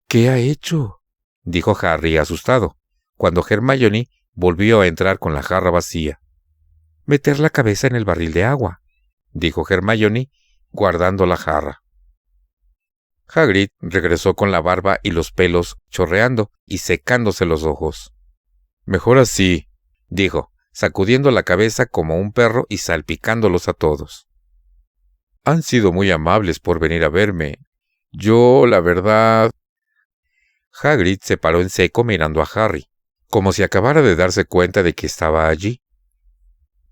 «¿Qué ha hecho?», dijo Harry asustado, cuando Hermione volvió a entrar con la jarra vacía. «Meter la cabeza en el barril de agua», dijo Hermione, guardando la jarra. Hagrid regresó con la barba y los pelos chorreando y secándose los ojos. «Mejor así», dijo, sacudiendo la cabeza como un perro y salpicándolos a todos. «Han sido muy amables por venir a verme. Yo, la verdad...» Hagrid se paró en seco mirando a Harry, como si acabara de darse cuenta de que estaba allí.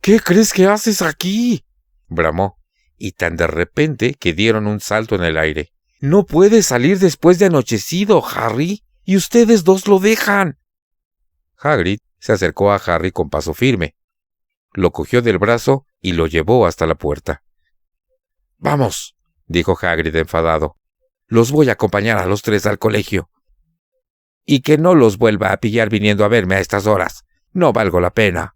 «¿Qué crees que haces aquí?», bramó, y tan de repente que dieron un salto en el aire. «No puedes salir después de anochecido, Harry, y ustedes dos lo dejan». Hagrid se acercó a Harry con paso firme. Lo cogió del brazo y lo llevó hasta la puerta. «Vamos», dijo Hagrid enfadado. «Los voy a acompañar a los tres al colegio. Y que no los vuelva a pillar viniendo a verme a estas horas. No valgo la pena».